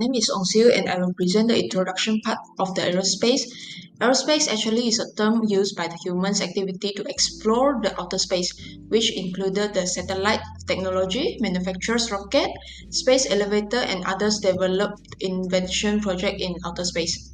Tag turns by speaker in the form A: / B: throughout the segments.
A: name is ONG See Yu and I will present the introduction part of the aerospace. Aerospace actually is a term used by the human's activity to explore the outer space, which included the satellite technology, manufacturers rocket, space elevator, and others developed invention project in outer space.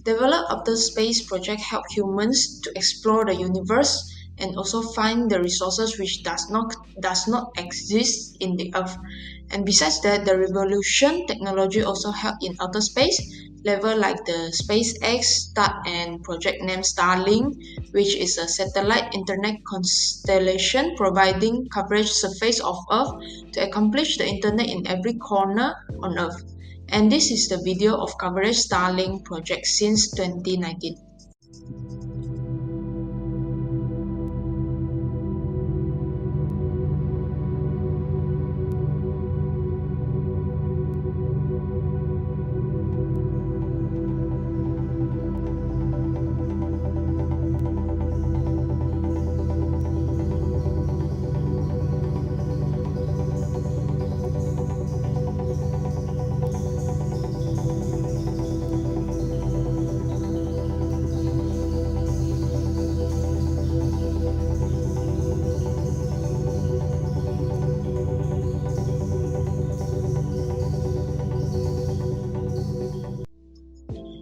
A: Developed outer space project help humans to explore the universe and also find the resources which does not exist in the earth. And besides that, the revolution technology also help in outer space level like the SpaceX start and project named Starlink, which is a satellite internet constellation providing coverage surface of earth to accomplish the internet in every corner on earth. And this is the video of coverage Starlink project since 2019.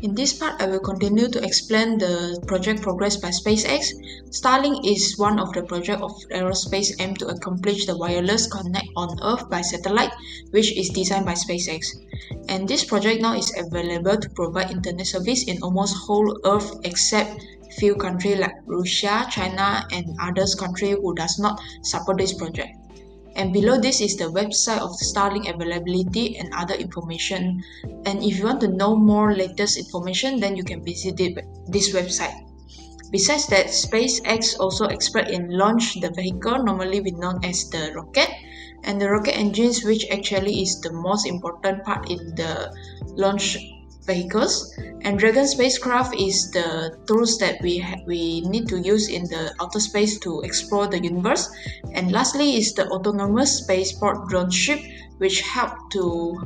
A: In this part, I will continue to explain the project progress by SpaceX. Starlink is one of the projects of aerospace aimed to accomplish the wireless connect on Earth by satellite, which is designed by SpaceX. And this project now is available to provide internet service in almost whole Earth except few countries like Russia, China, and others countries who does not support this project. And below this is the website of Starlink availability and other information. And if you want to know more latest information, then you can visit this website. Besides that, SpaceX also expert in launch the vehicle, normally we known as the rocket, and the rocket engines, which actually is the most important part in the launch vehicles. And Dragon spacecraft is the tools that we need to use in the outer space to explore the universe. And lastly is the autonomous spaceport drone ship, which help to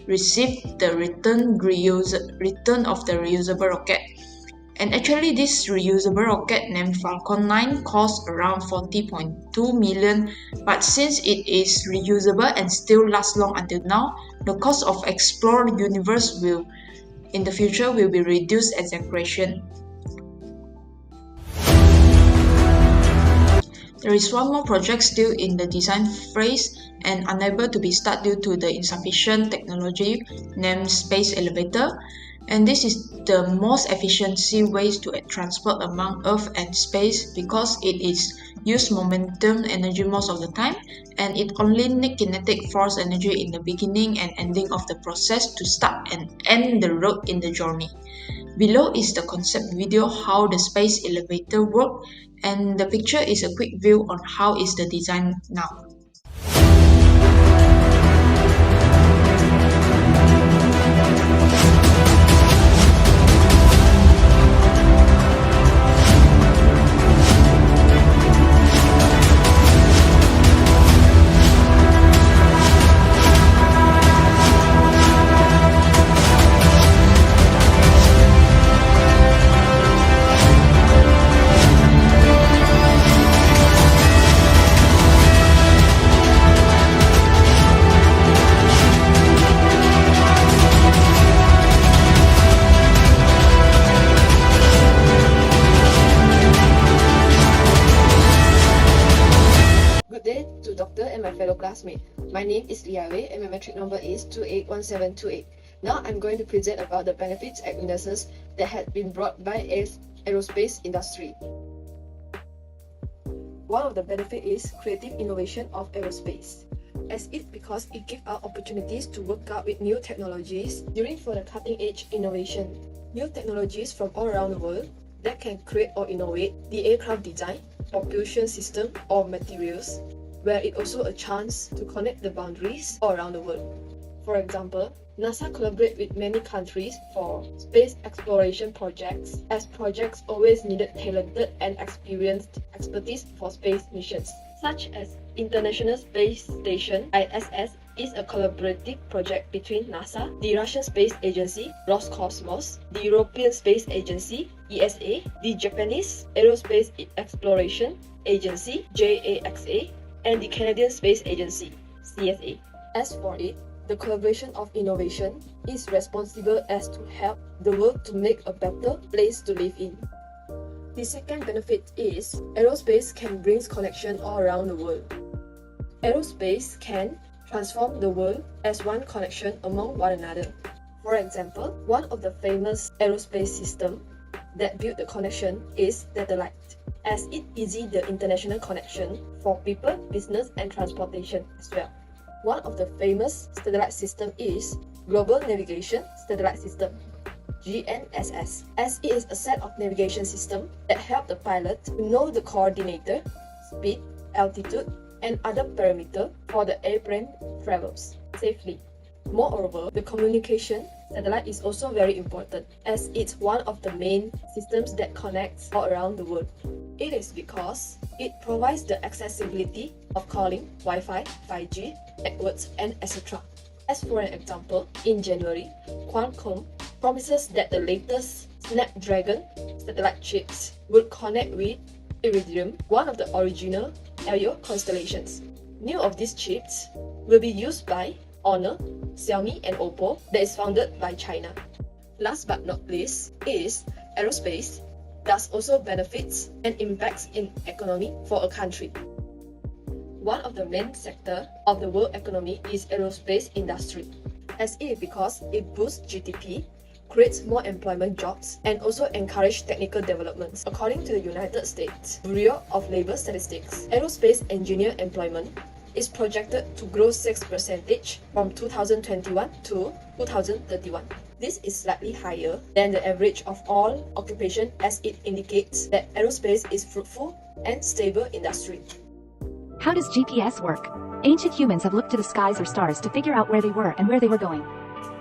A: receive the return of the reusable rocket. And actually this reusable rocket named Falcon 9 costs around 40.2 million, but since it is reusable and still lasts long until now, the cost of explore the universe in the future will be reduced as a fraction. There is one more project still in the design phase and unable to be started due to the insufficient technology named Space Elevator. And this is the most efficiency ways to transport among Earth and space because it is use momentum energy most of the time, and it only need kinetic force energy in the beginning and ending of the process to start and end the road in the journey. Below is the concept video how the space elevator work, and the picture is a quick view on how is the design now.
B: Fellow classmate. My name is Ai Wei and my metric number is 281728. Now I'm going to present about the benefits and weaknesses that had been brought by aerospace industry. One of the benefits is creative innovation of aerospace, as because it gives out opportunities to work out with new technologies during for the cutting edge innovation. New technologies from all around the world that can create or innovate the aircraft design, propulsion system or materials, where it also a chance to connect the boundaries all around the world. For example, NASA collaborate with many countries for space exploration projects, as projects always needed talented and experienced expertise for space missions, such as International Space Station ISS is a collaborative project between NASA, the Russian Space Agency, Roscosmos, the European Space Agency, ESA, the Japanese Aerospace Exploration Agency, JAXA, and the Canadian Space Agency, CSA. As for it, the collaboration of innovation is responsible as to help the world to make a better place to live in. The second benefit is aerospace can bring connection all around the world. Aerospace can transform the world as one connection among one another. For example, one of the famous aerospace systems that build the connection is satellite, as it eases the international connection for people, business, and transportation as well. One of the famous satellite system is Global Navigation Satellite System, GNSS, as it is a set of navigation system that help the pilot to know the coordinator, speed, altitude, and other parameters for the airplane travels safely. Moreover, the communication satellite is also very important as it's one of the main systems that connects all around the world. It is because it provides the accessibility of calling, Wi-Fi, 5G, networks, and etc. As for an example, in January, Qualcomm promises that the latest Snapdragon satellite chips will connect with Iridium, one of the original Aero constellations. New of these chips will be used by Honor, Xiaomi, and Oppo that is founded by China. Last but not least is aerospace thus also benefits and impacts in economy for a country. One of the main sectors of the world economy is aerospace industry, as it is because it boosts GDP, creates more employment jobs, and also encourage technical developments. According to the United States Bureau of Labor Statistics, aerospace engineer employment is projected to grow 6% from 2021 to 2031. This is slightly higher than the average of all occupations, as it indicates that aerospace is fruitful and stable industry.
C: How does GPS work? Ancient humans have looked to the skies or stars to figure out where they were and where they were going.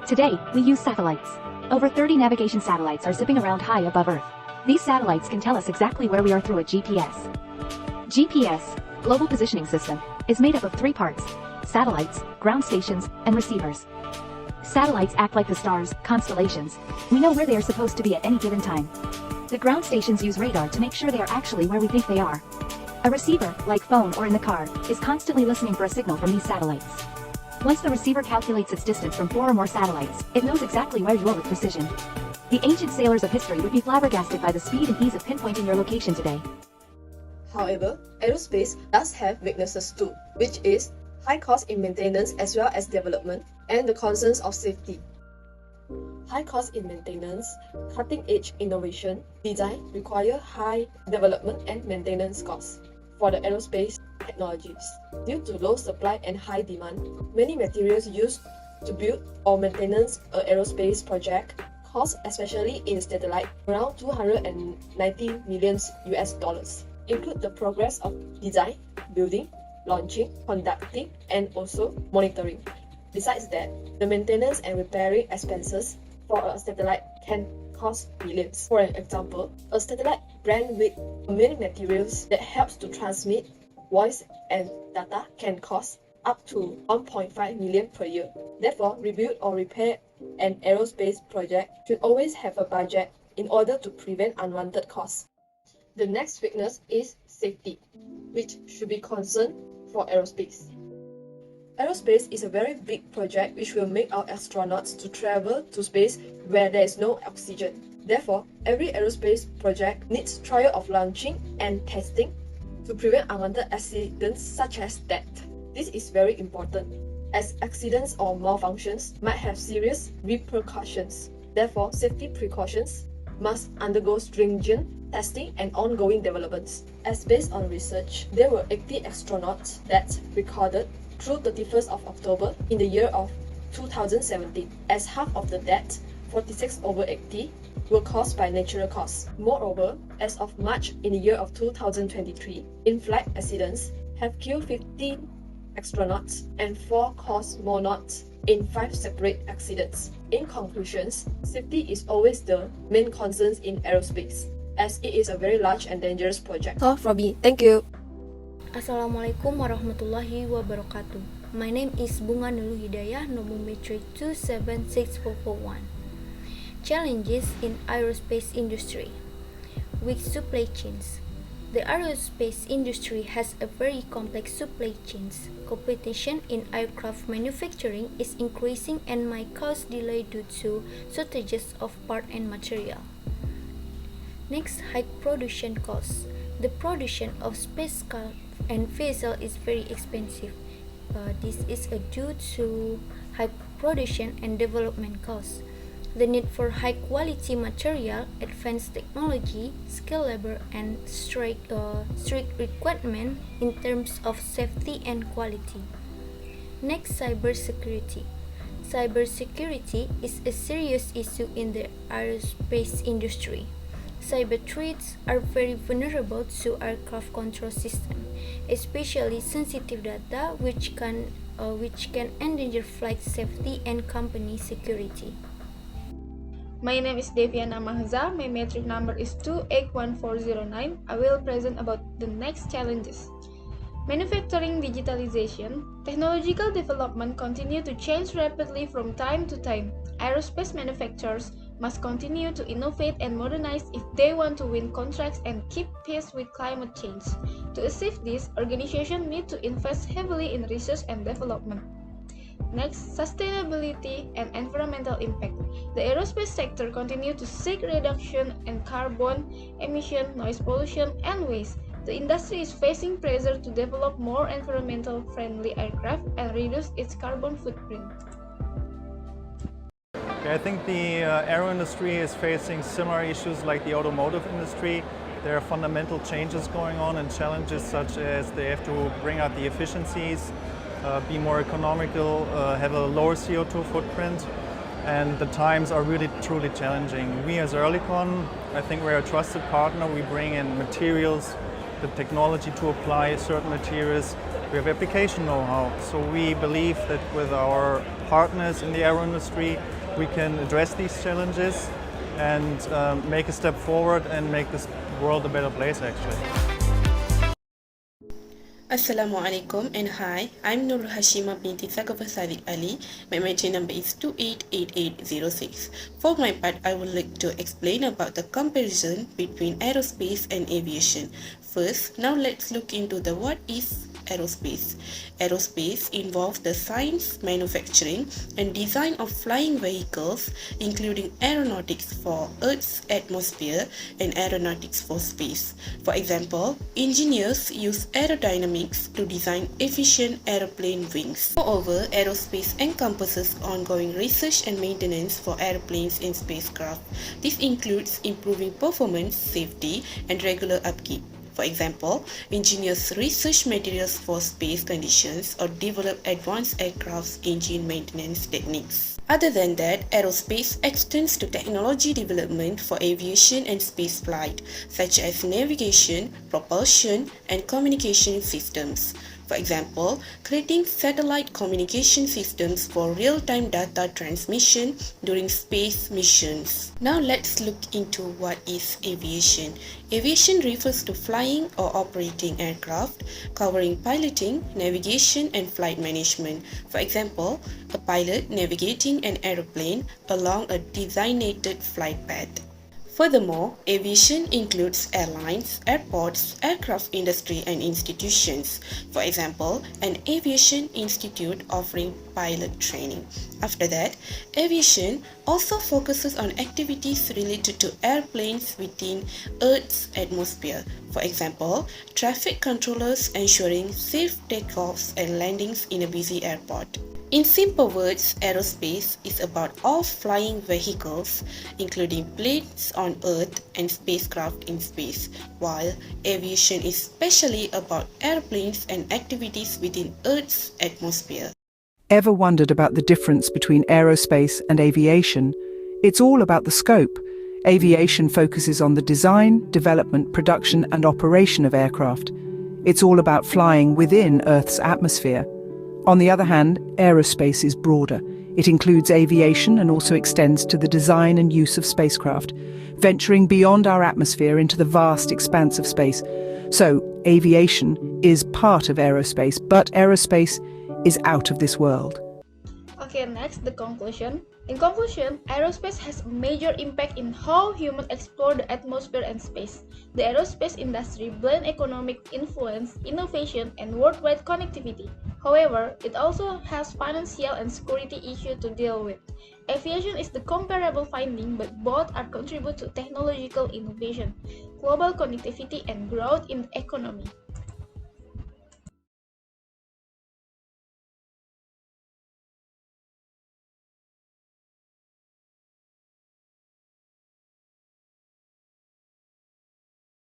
C: Today, we use satellites. Over 30 navigation satellites are zipping around high above Earth. These satellites can tell us exactly where we are through a GPS. GPS, Global Positioning System, is made up of 3 parts: satellites, ground stations, and receivers. Satellites act like the stars, constellations. We know where they are supposed to be at any given time. The ground stations use radar to make sure they are actually where we think they are. A receiver, like phone or in the car, is constantly listening for a signal from these satellites. Once the receiver calculates its distance from 4 or more satellites, it knows exactly where you are with precision. The ancient sailors of history would be flabbergasted by the speed and ease of pinpointing your location today.
B: However, aerospace does have weaknesses too, which is high cost in maintenance as well as development, and the concerns of safety. High cost in maintenance, cutting-edge innovation, design require high development and maintenance costs for the aerospace technologies. Due to low supply and high demand, many materials used to build or maintenance an aerospace project cost, especially in satellite, around $290 million US, include the progress of design, building, launching, conducting, and also monitoring. Besides that, the maintenance and repairing expenses for a satellite can cost millions. For an example, a satellite brand with many materials that helps to transmit voice and data can cost up to 1.5 million per year. Therefore, rebuild or repair an aerospace project should always have a budget in order to prevent unwanted costs. The next weakness is safety, which should be concerned for aerospace. Aerospace is a very big project which will make our astronauts to travel to space where there is no oxygen. Therefore, every aerospace project needs trial of launching and testing to prevent unwanted accidents such as death. This is very important, as accidents or malfunctions might have serious repercussions. Therefore, safety precautions must undergo stringent testing and ongoing developments. As based on research, there were 80 astronauts that recorded through 31st of October in the year of 2017. As half of the deaths, 46 over 80, were caused by natural causes. Moreover, as of March in the year of 2023, in-flight accidents have killed 15 astronauts and 4 caused more deaths in 5 separate accidents. In conclusions, safety is always the main concern in aerospace, as it is a very large and dangerous project.
D: So, from me, thank you.
E: Assalamualaikum warahmatullahi wabarakatuh.
D: My name is Bunga Hidayah, number metric 2764441. Challenges in aerospace industry. Weak supply chains. The aerospace industry has a very complex supply chains. Competition in aircraft manufacturing is increasing and might cause delay due to shortages of part and material. Next, high production costs. The production of spacecraft and vessel is very expensive. This is due to high production and development costs. The need for high quality material, advanced technology, skilled labor, and strict requirement in terms of safety and quality. Next, cybersecurity. Cybersecurity is a serious issue in the aerospace industry. Cyber threats are very vulnerable to aircraft control system, especially sensitive data which can endanger flight safety and company security.
E: My name is Devyana Mahza. My metric number is 281409. I will present about the next challenges. Manufacturing digitalization. Technological development continue to change rapidly from time to time. Aerospace manufacturers must continue to innovate and modernize if they want to win contracts and keep pace with climate change. To achieve this, organizations need to invest heavily in research and development. Next, sustainability and environmental impact. The aerospace sector continues to seek reduction in carbon emission, noise pollution, and waste. The industry is facing pressure to develop more environmental friendly aircraft and reduce its carbon footprint.
F: I think the aero industry is facing similar issues like the automotive industry. There are fundamental changes going on and challenges such as they have to bring up the efficiencies, be more economical, have a lower CO2 footprint, and the times are really truly challenging. We as Oerlikon, I think we're a trusted partner. We bring in materials, the technology to apply certain materials. We have application know-how. So we believe that with our partners in the aero industry, we can address these challenges and make a step forward and make this world a better place actually.
G: Assalamualaikum and hi, I'm Nurul Hasyimah Binti Sagafar Sathik Ali. My metric number is 288806. For my part, I would like to explain about the comparison between aerospace and aviation. First, now let's look into the what is aerospace. Aerospace involves the science, manufacturing, and design of flying vehicles, including aeronautics for Earth's atmosphere and aeronautics for space. For example, engineers use aerodynamics to design efficient aeroplane wings. Moreover, aerospace encompasses ongoing research and maintenance for airplanes and spacecraft. This includes improving performance, safety, and regular upkeep. For example, engineers research materials for space conditions or develop advanced aircraft engine maintenance techniques. Other than that, aerospace extends to technology development for aviation and spaceflight, such as navigation, propulsion, and communication systems. For example, creating satellite communication systems for real-time data transmission during space missions. Now let's look into what is aviation. Aviation refers to flying or operating aircraft, covering piloting, navigation, and flight management. For example, a pilot navigating an aeroplane along a designated flight path. Furthermore, aviation includes airlines, airports, aircraft industry and institutions. For example, an aviation institute offering pilot training. After that, aviation also focuses on activities related to airplanes within Earth's atmosphere. For example, traffic controllers ensuring safe takeoffs and landings in a busy airport. In simple words, aerospace is about all flying vehicles, including planes on Earth and spacecraft in space, while aviation is specially about airplanes and activities within Earth's atmosphere.
H: Ever wondered about the difference between aerospace and aviation? It's all about the scope. Aviation focuses on the design, development, production, and operation of aircraft. It's all about flying within Earth's atmosphere. On the other hand, aerospace is broader. It includes aviation and also extends to the design and use of spacecraft, venturing beyond our atmosphere into the vast expanse of space. So, aviation is part of aerospace, but aerospace is out of this world.
E: Okay, next, the conclusion. In conclusion, aerospace has a major impact in how humans explore the atmosphere and space. The aerospace industry blends economic influence, innovation, and worldwide connectivity. However, it also has financial and security issues to deal with. Aviation is the comparable finding, but both are contribute to technological innovation, global connectivity, and growth in the economy.